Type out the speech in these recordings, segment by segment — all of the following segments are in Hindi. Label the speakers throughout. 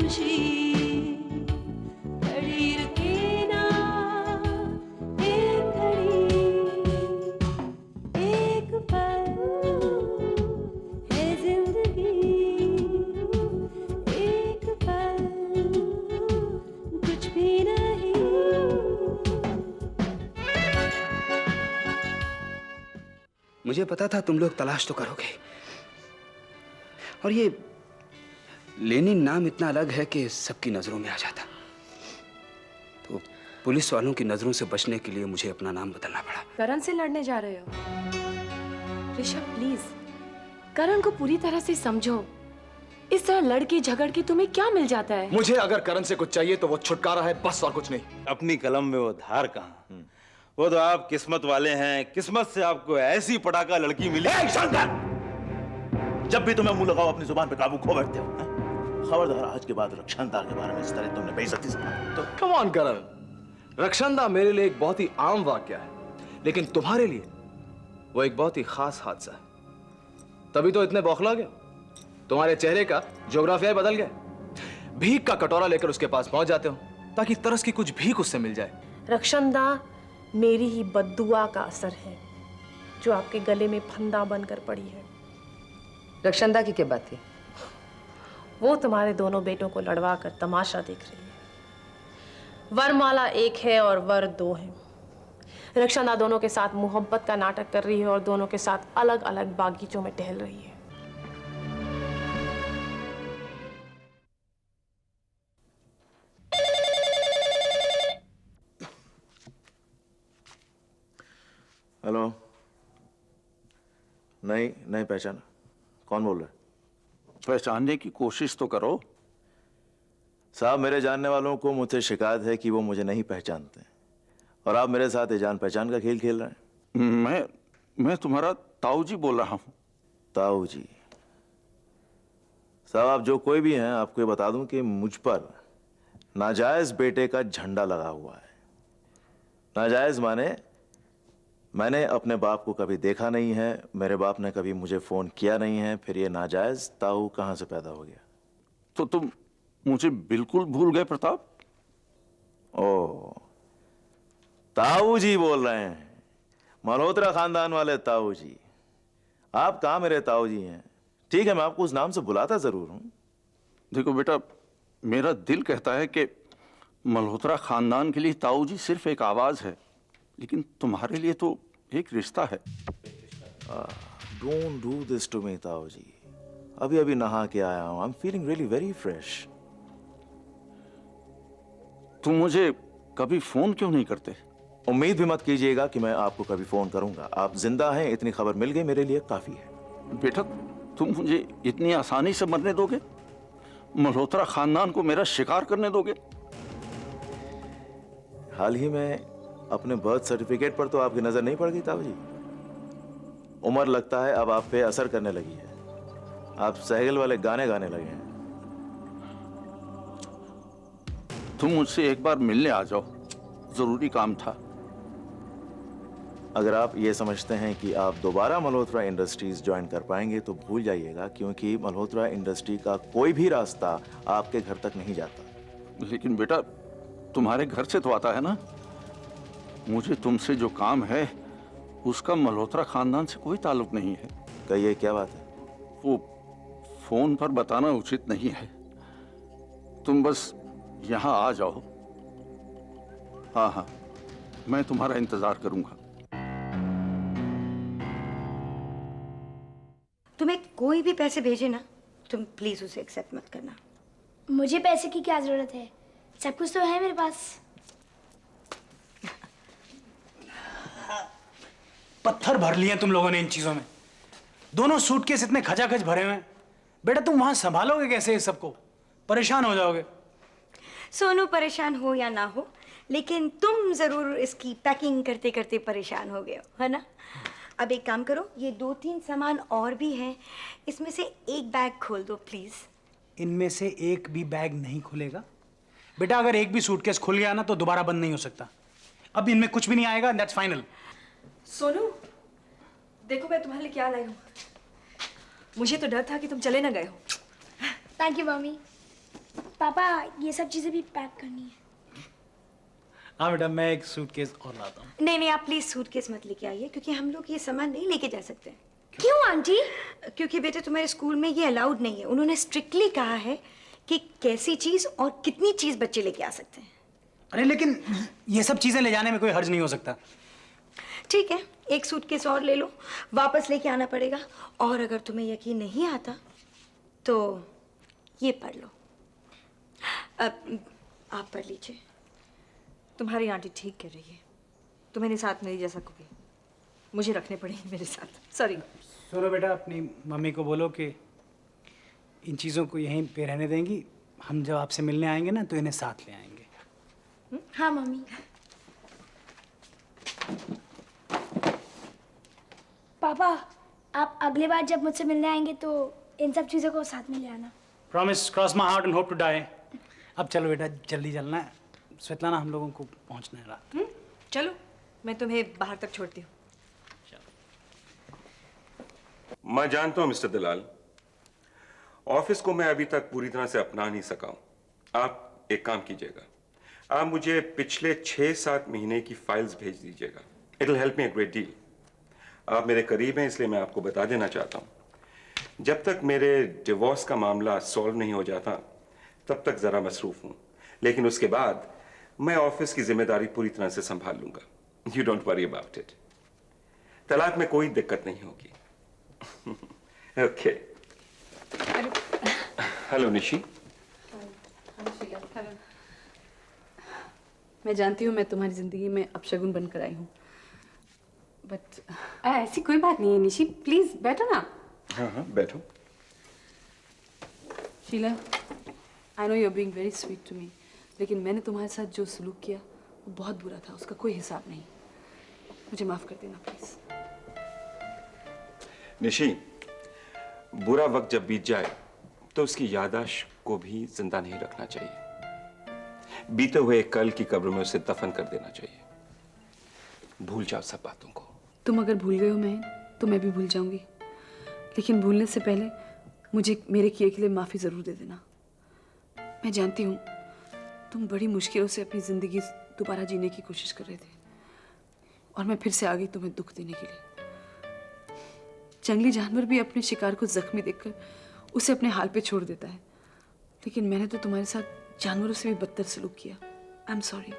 Speaker 1: खुशी घड़ी रुके ना एक घड़ी एक पल है जिंदगी एक पल कुछ भी नहीं।
Speaker 2: मुझे पता था तुम लोग तलाश तो करोगे, और ये लेनिन नाम इतना अलग है कि सबकी नजरों में आ जाता। तो पुलिस वालों की नजरों से बचने के लिए मुझे अपना नाम बदलना पड़ा।
Speaker 3: करण से लड़ने जा रहे हो? ऋषभ प्लीज, करण को पूरी तरह से समझो। इस तरह लड़के झगड़ के तुम्हें क्या मिल जाता है?
Speaker 4: मुझे अगर करण से कुछ चाहिए तो वो छुटकारा है, बस और कुछ नहीं।
Speaker 5: अपनी कलम में वो धार कहाँ? वो तो आप किस्मत वाले हैं, किस्मत से आपको ऐसी पटाखा लड़की मिली।
Speaker 6: जब भी तुम्हें मुंह लगाओ अपनी जुबान पे काबू खो बैठते हो। खबरदार, आज के बाद रक्षांता के बारे में इस तरह तुमने बेइज्जती से बात तो।
Speaker 4: कम ऑन करण, रक्षांता मेरे लिए एक बहुत ही आम वाक्य है, लेकिन तुम्हारे लिए वो एक बहुत ही खास हादसा है। तभी तो इतने बौखला गए, तुम्हारे चेहरे का ज्योग्राफिया बदल गया। भीख का कटोरा लेकर उसके पास पहुंच जाते हो ताकि तरस की कुछ भीख उससे मिल जाए।
Speaker 3: रक्षांता मेरी ही बद्दुआ का असर है जो आपके गले में फंदा बनकर पड़ी है।
Speaker 7: रक्षांता की क्या बात है?
Speaker 3: वो तुम्हारे दोनों बेटों को लड़वा कर तमाशा देख रही है। वरमाला एक है और वर दो है। रक्षांता दोनों के साथ मोहब्बत का नाटक कर रही है और दोनों के साथ अलग अलग बागीचों में टहल रही है।
Speaker 6: हेलो। नहीं पहचाना। कौन बोल रहा है?
Speaker 8: पहचानने की कोशिश तो करो।
Speaker 6: साहब, मेरे जानने वालों को मुझसे शिकायत है कि वो मुझे नहीं पहचानते, और आप मेरे साथ ये जान पहचान का खेल खेल रहे हैं।
Speaker 8: मैं तुम्हारा ताऊ जी बोल रहा हूं।
Speaker 6: ताऊ जी? साहब, आप जो कोई भी हैं, आपको ये बता दूं कि मुझ पर नाजायज बेटे का झंडा लगा हुआ है। नाजायज माने मैंने अपने बाप को कभी देखा नहीं है, मेरे बाप ने कभी मुझे फोन किया नहीं है, फिर ये नाजायज ताऊ कहां से पैदा हो गया?
Speaker 8: तो तुम मुझे बिल्कुल भूल गए प्रताप?
Speaker 6: ओ, ताऊ जी बोल रहे हैं, मल्होत्रा खानदान वाले ताऊ जी। आप कहां मेरे ताऊ जी हैं? ठीक है, मैं आपको उस नाम से बुलाता जरूर हूं।
Speaker 8: देखो बेटा, मेरा दिल कहता है कि मल्होत्रा खानदान के लिए ताऊ जी सिर्फ एक आवाज है, लेकिन तुम्हारे लिए तो एक रिश्ता है।
Speaker 6: Don't do this to me ताऊ जी। अभी अभी नहा के आया हूं। I am feeling really very fresh.
Speaker 8: तुम मुझे कभी फोन क्यों नहीं करते?
Speaker 6: उम्मीद भी मत कीजिएगा कि मैं आपको कभी फोन करूंगा। आप जिंदा हैं, इतनी खबर मिल गई, मेरे लिए काफी है।
Speaker 8: बेटा, तुम मुझे इतनी आसानी से मरने दोगे? मल्होत्रा खानदान को मेरा शिकार करने दोगे?
Speaker 6: हाल ही में अपने बर्थ सर्टिफिकेट पर तो आपकी नजर नहीं पड़ गई ताऊ जी? उम्र लगता है अब आप पे असर करने लगी है। आप सहगल वाले गाने गाने लगे हैं।
Speaker 8: तुम मुझसे एक बार मिलने आ जाओ, जरूरी काम था।
Speaker 6: अगर आप ये समझते हैं कि आप दोबारा मल्होत्रा इंडस्ट्रीज ज्वाइन कर पाएंगे तो भूल जाइएगा, क्योंकि मल्होत्रा इंडस्ट्री का कोई भी रास्ता आपके घर तक नहीं जाता।
Speaker 8: लेकिन बेटा, तुम्हारे घर से तो आता है ना। मुझे तुमसे जो काम है उसका मल्होत्रा खानदान से कोई ताल्लुक नहीं है।
Speaker 6: कहिए, क्या बात है?
Speaker 8: वो फोन पर बताना उचित नहीं है। तुम बस यहाँ आ जाओ। हाँ, मैं तुम्हारा इंतजार करूंगा।
Speaker 9: तुम्हें कोई भी पैसे भेजे ना, तुम प्लीज उसे एक्सेप्ट मत करना।
Speaker 10: मुझे पैसे की क्या जरूरत है? सब कुछ तो है मेरे पास।
Speaker 11: पत्थर भर लिए तुम लोगों ने इन चीजों में। दोनों सूटकेस इतने खचाखच भरे हुए हैं। बेटा, तुम वहां संभालोगे कैसे इस सबको? परेशान हो जाओगे।
Speaker 9: सोनू परेशान हो या ना हो, लेकिन तुम जरूर इसकी पैकिंग करते करते परेशान हो गए हो, है ना? अब एक काम करो, ये 2-3 सामान और भी हैं, इसमें से एक बैग खोल दो प्लीज।
Speaker 11: इनमें से एक भी बैग नहीं खुलेगा बेटा। अगर एक भी सूटकेस खुल गया ना तो दोबारा बंद नहीं हो सकता। अब इनमें कुछ भी नहीं आएगा, दैट्स फाइनल।
Speaker 3: सोनू, देखो मैं तुम्हारे लिए क्या लाई हूँ। मुझे तो डर था कि तुम चले ना गए हो।
Speaker 10: Thank you mummy. पापा ये सब चीजें भी पैक करनी है।
Speaker 11: हाँ बेटा, मैं एक सूटकेस और लाता हूँ।
Speaker 9: नहीं नहीं, आप प्लीज सूटकेस मत लेके आइए, क्योंकि हम लोग ये सामान नहीं लेके जा सकते।
Speaker 10: क्यों आंटी?
Speaker 9: क्योंकि बेटे तुम्हारे स्कूल में ये अलाउड नहीं है। उन्होंने स्ट्रिक्टली कहा है कि कैसी चीज और कितनी चीज बच्चे लेके आ सकते हैं।
Speaker 11: अरे लेकिन ये सब चीजें ले जाने में कोई हर्ज नहीं हो सकता।
Speaker 9: ठीक है, एक सूटकेस और ले लो, वापस लेके आना पड़ेगा। और अगर तुम्हें यकीन नहीं आता तो ये पढ़ लो। अब आप पढ़ लीजिए।
Speaker 12: तुम्हारी आंटी ठीक कह रही है, तुम मेरे साथ नहीं जा सकोगे, मुझे रखने पड़ेंगे मेरे साथ। सॉरी।
Speaker 11: सुनो बेटा, अपनी मम्मी को बोलो कि इन चीज़ों को यहीं पे रहने देंगी। हम जब आपसे मिलने आएंगे ना तो इन्हें साथ ले आएंगे।
Speaker 10: हाँ मम्मी। पापा, आप अगली बार जब मुझसे मिलने आएंगे तो इन सब चीजों को साथ में ले आना।
Speaker 11: Promise, cross my heart and hope to die. अब चलो बेटा, जल्दी चलना है। स्वेतलाना, हम लोगों को पहुंचना है रात।
Speaker 12: चलो, मैं तुम्हें बाहर तक छोड़ती हूँ।
Speaker 13: मैं जानता हूं मिस्टर दलाल, ऑफिस को मैं अभी तक पूरी तरह से अपना नहीं सका हूं। आप एक काम कीजिएगा, आप मुझे पिछले 6-7 महीने की फाइल्स भेज दीजिएगा। It will help me a great deal. आप मेरे करीब हैं, इसलिए मैं आपको बता देना चाहता हूं, जब तक मेरे डिवोर्स का मामला सॉल्व नहीं हो जाता तब तक जरा मसरूफ हूं, लेकिन उसके बाद मैं ऑफिस की जिम्मेदारी पूरी तरह से संभाल लूंगा। You don't worry about it. तलाक में कोई दिक्कत नहीं होगी। ओके। हेलो निशी।
Speaker 12: हेलो। मैं जानती हूँ मैं तुम्हारी जिंदगी में अपशगुन बनकर आई हूँ, बट ऐसी कोई बात नहीं है। निशी प्लीज बैठो ना।
Speaker 13: हाँ हाँ बैठो।
Speaker 12: Sheila, I know you are being very sweet to me, लेकिन मैंने तुम्हारे साथ जो सलूक किया वो बहुत बुरा था, उसका कोई हिसाब नहीं। मुझे माफ कर देना प्लीज।
Speaker 13: निशी, बुरा वक्त जब बीत जाए तो उसकी याददाश्त को भी जिंदा नहीं रखना चाहिए। बीते हुए कल की कब्र में उसे दफन कर देना चाहिए। भूल जाओ सब बातों को।
Speaker 12: तुम अगर भूल गए हो मैं, तो मैं भी भूल जाऊंगी, लेकिन भूलने से पहले मुझे मेरे किए के लिए माफी जरूर दे देना। मैं जानती हूँ तुम बड़ी मुश्किलों से अपनी जिंदगी दोबारा जीने की कोशिश कर रहे थे, और मैं फिर से आ गई तुम्हें दुख देने के लिए। जंगली जानवर भी अपने शिकार को जख्मी देखकर उसे अपने हाल पे छोड़ देता है, लेकिन मैंने तो तुम्हारे साथ जानवरों से भी बदतर सलूक किया। I am sorry.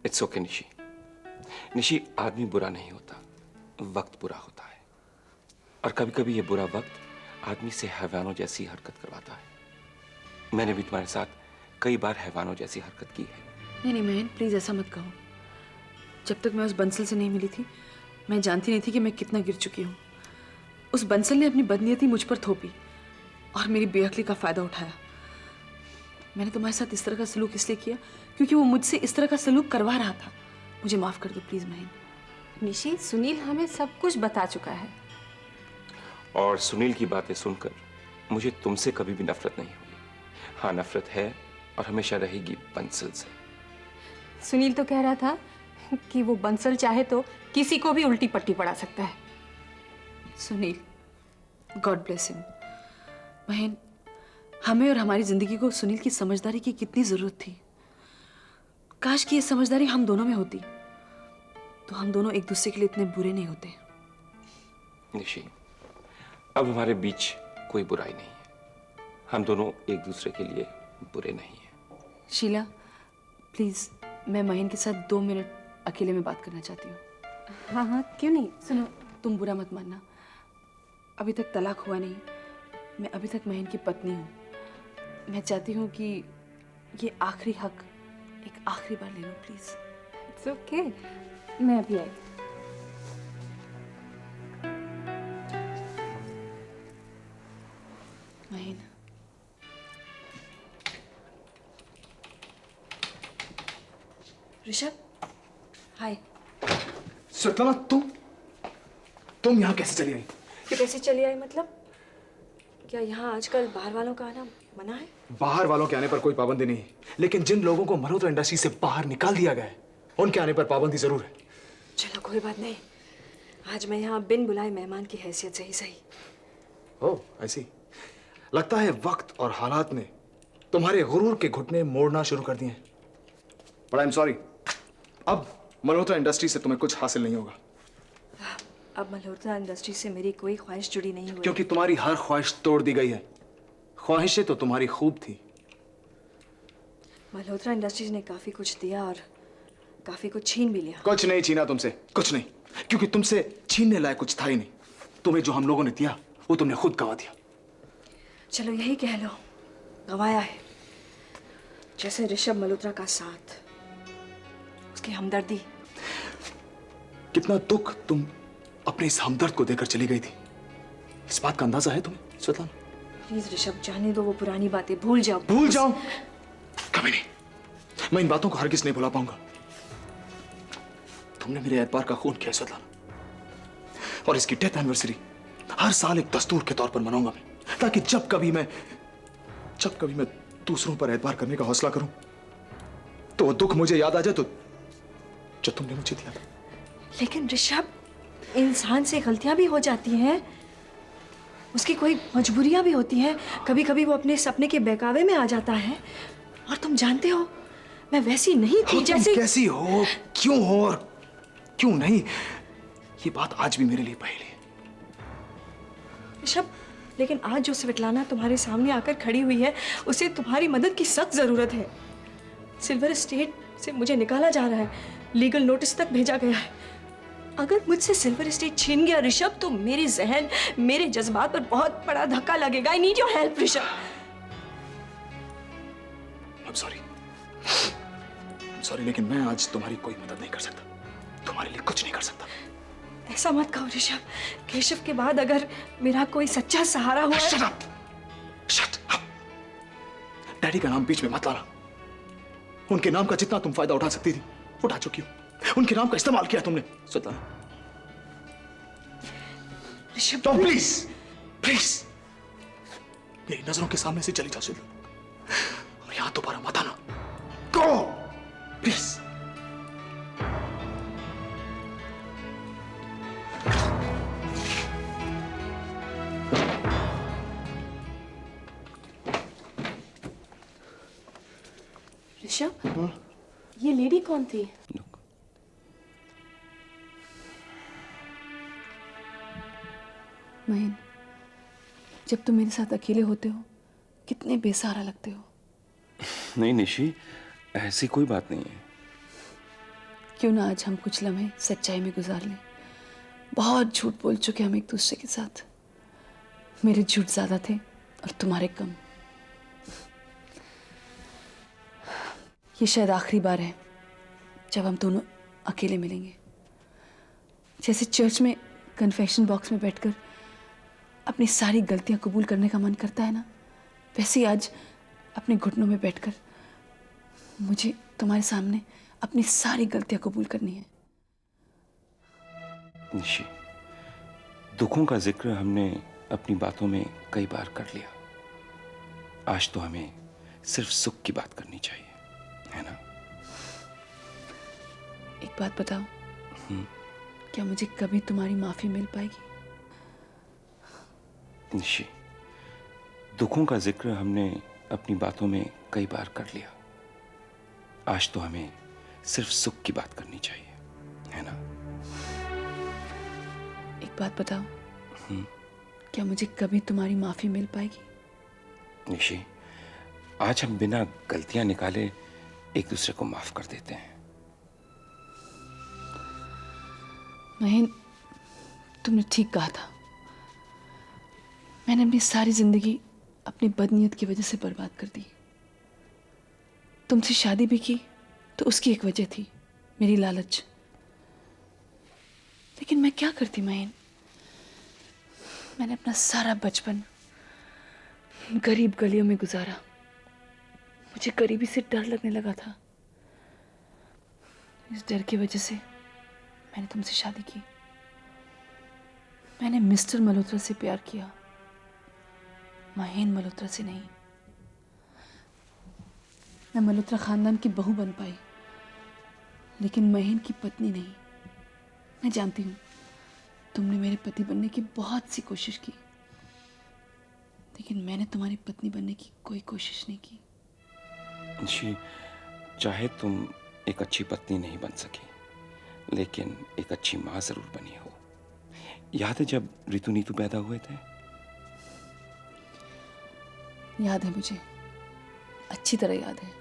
Speaker 13: It's okay Nishi. Nishi, आदमी बुरा नहीं होता, वक्त बुरा होता है, और कभी कभी ये बुरा वक्त आदमी से हैवानों जैसी हरकत करवाता है। मैंने भी तुम्हारे साथ कई बार हैवानों जैसी हरकत की है।
Speaker 12: नहीं नहीं महन, प्लीज ऐसा मत कहो। जब तक मैं उस बंसल से नहीं मिली थी मैं जानती नहीं थी कि मैं कितना गिर चुकी हूँ। उस बंसल ने अपनी बदनीयती मुझ पर थोपी और मेरी बेअक्ली का फायदा उठाया। मैंने तुम्हारे साथ इस तरह का सलूक इसलिए किया क्योंकि वो मुझसे इस तरह का सलूक करवा रहा था। मुझे माफ कर दो प्लीज महन।
Speaker 3: निशी, सुनील हमें सब कुछ बता चुका है।
Speaker 13: और सुनील की बातें सुनकर मुझे तुमसे कभी भी नफरत नहीं हुई। हाँ, नफरत है और हमेशा रहेगी बंसल से।
Speaker 3: सुनील तो कह रहा था कि वो बंसल चाहे तो किसी को भी उल्टी पट्टी पड़ा सकता है।
Speaker 12: Sunil, God bless him. बहन, हमें और हमारी जिंदगी को सुनील की समझदारी की कितनी जरूरत थी। काश कि ये समझदारी हम दोनों में होती तो हम दोनों एक दूसरे के लिए इतने बुरे नहीं होते।
Speaker 13: निशी, अब हमारे बीच कोई बुराई नहीं है। हम दोनों एक दूसरे के लिए बुरे नहीं हैं।
Speaker 12: शीला, प्लीज मैं महीन के साथ 2 मिनट अकेले में बात करना चाहती हूँ।
Speaker 3: हाँ हाँ, क्यों नहीं।
Speaker 12: सुनो, तुम बुरा मत मानना, अभी तक तलाक हुआ नहीं। मैं अभी तक महीन की पत्नी हूँ। मैं चाहती हूँ कि ये आखिरी हक एक आखिरी बार ले लो प्लीज।
Speaker 3: इट्स ओके, मैं अभी आई।
Speaker 12: महीन, ऋषभ, हाय।
Speaker 4: स्वेतलाना, तुम यहाँ कैसे चली आई?
Speaker 12: कैसे चली आई मतलब? क्या यहाँ आजकल बाहर वालों का आना मना है?
Speaker 4: बाहर वालों के आने पर कोई पाबंदी नहीं, लेकिन जिन लोगों को मल्होत्रा इंडस्ट्री से बाहर निकाल दिया गया है उनके आने पर पाबंदी जरूर है।
Speaker 12: चलो कोई बात नहीं, आज मैं यहाँ बिन बुलाए मेहमान की हैसियत से ही सही।
Speaker 4: ओह, आई सी। लगता है वक्त और हालात ने तुम्हारे गुरूर के घुटने मोड़ना शुरू कर दिए हैं। बट आई एम सॉरी, अब मल्होत्रा इंडस्ट्री से तुम्हें कुछ हासिल नहीं होगा।
Speaker 14: अब मल्होत्रा इंडस्ट्री से मेरी कोई ख्वाहिश जुड़ी नहीं हुई।
Speaker 4: क्योंकि तुम्हारी हर ख्वाहिश तोड़ दी गई है। ख्वाहिशें तो तुम्हारी खूब थी।
Speaker 14: मल्होत्रा इंडस्ट्रीज ने काफी कुछ दिया और काफी कुछ छीन भी लिया।
Speaker 4: कुछ नहीं छीना तुमसे, कुछ नहीं, क्योंकि तुमसे छीनने लायक कुछ था ही नहीं। तुम्हें जो हम लोगों ने दिया वो तुमने खुद गवा दिया।
Speaker 14: चलो यही कह लो, गवाया है। जैसे ऋषभ मल्होत्रा का साथ, उसकी हमदर्दी।
Speaker 4: कितना दुख तुम अपने इस हमदर्द को देकर चली गई थी, इस बात का अंदाजा है तुम्हें स्वेताना?
Speaker 14: प्लीज ऋषभ, जाने दो वो पुरानी बातें, भूल जाओ।
Speaker 4: भूल जाओ? कभी नहीं। मैं इन बातों को हरगिज नहीं भुला पाऊंगा। तुमने मेरे एतबार का खून किया स्वेताना, और इसकी डेथ एनिवर्सरी हर साल एक दस्तूर के तौर पर मनाऊंगा मैं, ताकि जब कभी मैं दूसरों पर एतबार करने का हौसला करूं तो वो दुख मुझे याद आ जाए तो जो तुमने मुझे दिया था।
Speaker 14: लेकिन ऋषभ, इंसान से गलतियां भी हो जाती हैं, उसकी कोई मजबूरियां भी होती हैं। कभी कभी वो अपने सपने के बहकावे में आ जाता है। और तुम जानते हो मैं वैसी नहीं थी जैसी।
Speaker 4: कैसी हो, क्यों हो और क्यों नहीं, ये बात आज भी मेरे लिए पहेली है।
Speaker 14: ऋषभ, लेकिन आज जो स्वेटलाना तुम्हारे सामने आकर खड़ी हुई है, उसे तुम्हारी मदद की सख्त जरूरत है। सिल्वर स्टेट से मुझे निकाला जा रहा है, लीगल नोटिस तक भेजा गया है। अगर मुझसे सिल्वर स्टेट छीन गया ऋषभ, तो मेरे जहन, मेरे जज्बात पर बहुत बड़ा धक्का लगेगा। I need your help Rishabh.
Speaker 4: I'm sorry, लेकिन मैं आज तुम्हारी कोई मदद नहीं कर सकता, तुम्हारे लिए कुछ नहीं कर सकता।
Speaker 14: ऐसा मत कहो ऋषभ। केशव के बाद अगर मेरा कोई सच्चा सहारा हुआ।
Speaker 4: Shut up! Shut up! Daddy का नाम बीच में मत लाना। उनके नाम का जितना तुम फायदा उठा सकती थी उठा चुकी हो। उनके नाम का इस्तेमाल किया तुमने स्वेताना।
Speaker 14: ऋषभ,
Speaker 4: प्लीज प्लीज मेरी नजरों के सामने से चली जाओ स्वेताना, और यहां दोबारा मत आना। Go please.
Speaker 3: ऋषभ, ये लेडी कौन थी?
Speaker 12: महीन, जब तुम मेरे साथ अकेले होते हो कितने बेसहारा लगते हो।
Speaker 13: नहीं निशी, ऐसी कोई बात नहीं है।
Speaker 12: क्यों ना आज हम कुछ लम्हे सच्चाई में गुजार लें। बहुत झूठ बोल चुके हम एक दूसरे के साथ। मेरे झूठ ज्यादा थे और तुम्हारे कम। ये शायद आखिरी बार है जब हम दोनों अकेले मिलेंगे। जैसे चर्च में कन्फेशन बॉक्स में बैठकर अपनी सारी गलतियां कबूल करने का मन करता है ना, वैसे ही आज अपने घुटनों में बैठकर मुझे तुम्हारे सामने अपनी सारी गलतियां कबूल करनी है।
Speaker 13: निशी, दुखों का जिक्र हमने अपनी बातों में कई बार कर लिया। आज तो हमें सिर्फ सुख की बात करनी चाहिए, है ना?
Speaker 12: एक बात बताओ, क्या मुझे कभी तुम्हारी माफी मिल पाएगी?
Speaker 13: निशी, दुखों का जिक्र हमने अपनी बातों में कई बार कर लिया। आज तो हमें सिर्फ सुख की बात करनी चाहिए, है ना?
Speaker 12: एक बात बताओ, क्या मुझे कभी तुम्हारी माफी मिल पाएगी?
Speaker 13: निशी, आज हम बिना गलतियां निकाले एक दूसरे को माफ कर देते हैं।
Speaker 12: महीन, तुमने ठीक कहा था। मैंने अपनी सारी जिंदगी अपनी बदनीयत की वजह से बर्बाद कर दी। तुमसे शादी भी की तो उसकी एक वजह थी, मेरी लालच। लेकिन मैं क्या करती महीन? मैंने अपना सारा बचपन गरीब गलियों में गुजारा। मुझे गरीबी से डर लगने लगा था। इस डर की वजह से मैंने तुमसे शादी की। मैंने मिस्टर मल्होत्रा से प्यार किया, महीन मल्होत्रा से नहीं। मैं मल्होत्रा खानदान की बहू बन पाई, लेकिन महीन की पत्नी नहीं। मैं जानती हूँ तुमने मेरे पति बनने की बहुत सी कोशिश की, लेकिन लेकिन मैंने तुम्हारी पत्नी बनने की कोई कोशिश नहीं की।
Speaker 13: निशी, चाहे तुम एक अच्छी पत्नी नहीं बन सकी, लेकिन एक अच्छी माँ जरूर बनी हो। याद है जब ऋतु नीतू पैदा हुए थे?
Speaker 12: याद है मुझे, अच्छी तरह याद है।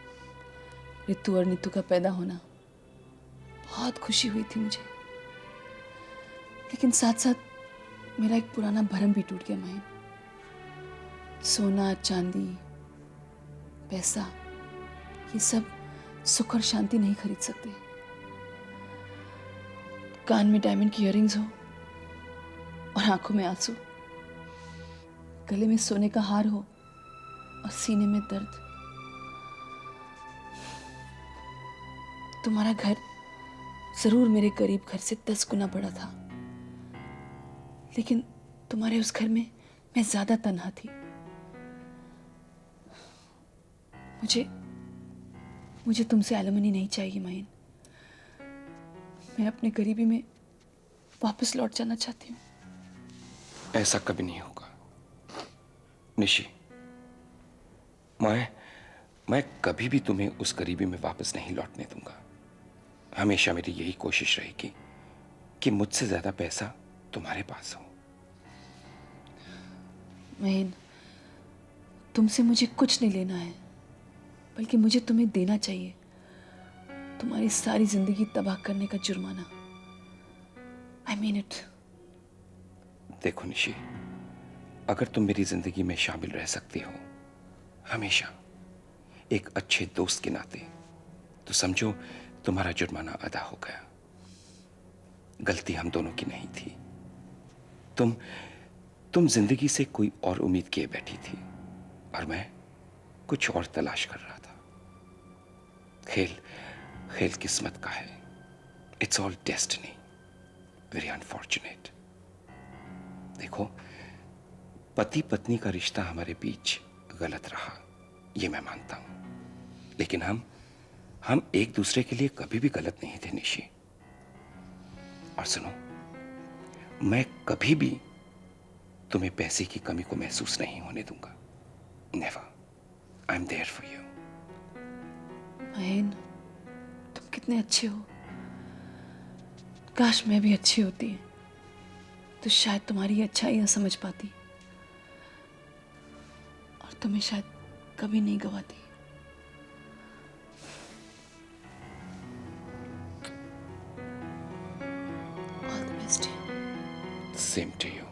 Speaker 12: ऋतु और नीतू का पैदा होना, बहुत खुशी हुई थी मुझे। लेकिन साथ साथ मेरा एक पुराना भरम भी टूट गया माहिन। सोना, चांदी, पैसा, ये सब सुख और शांति नहीं खरीद सकते। कान में डायमंड की इयररिंग्स हो और आंखों में आंसू, गले में सोने का हार हो और सीने में दर्द। तुम्हारा घर जरूर मेरे गरीब घर से 10 गुना बड़ा था, लेकिन तुम्हारे उस घर में मैं ज्यादा तन्हा थी। मुझे तुमसे एलिमनी नहीं चाहिए माहिन। मैं अपने गरीबी में वापस लौट जाना चाहती हूँ।
Speaker 13: ऐसा कभी नहीं होगा निशी। मैं कभी भी तुम्हें उस गरीबी में वापस नहीं लौटने दूंगा। हमेशा मेरी यही कोशिश रहेगी कि मुझसे ज्यादा पैसा तुम्हारे पास हो।
Speaker 12: महीन, तुमसे मुझे कुछ नहीं लेना है, बल्कि मुझे तुम्हें देना चाहिए तुम्हारी सारी जिंदगी तबाह करने का जुर्माना। I mean it.
Speaker 13: देखो निशी, अगर तुम मेरी जिंदगी में शामिल रह सकती हो हमेशा एक अच्छे दोस्त के नाते, तो समझो तुम्हारा जुर्माना अदा हो गया। गलती हम दोनों की नहीं थी। तुम जिंदगी से कोई और उम्मीद किए बैठी थी और मैं कुछ और तलाश कर रहा था। खेल किस्मत का है। It's all destiny. Very unfortunate. देखो, पति पत्नी का रिश्ता हमारे बीच गलत रहा, ये मैं मानता हूं, लेकिन हम एक दूसरे के लिए कभी भी गलत नहीं थे निशी। और सुनो, मैं कभी भी तुम्हें पैसे की कमी को महसूस नहीं होने दूंगा। Never. I am there for you.
Speaker 12: Maheen, तुम कितने अच्छे हो। काश मैं भी अच्छी होती, तो शायद तुम्हारी अच्छाई ना समझ पाती और तुम्हें शायद कभी नहीं गवाती। All the best.
Speaker 13: Same to you.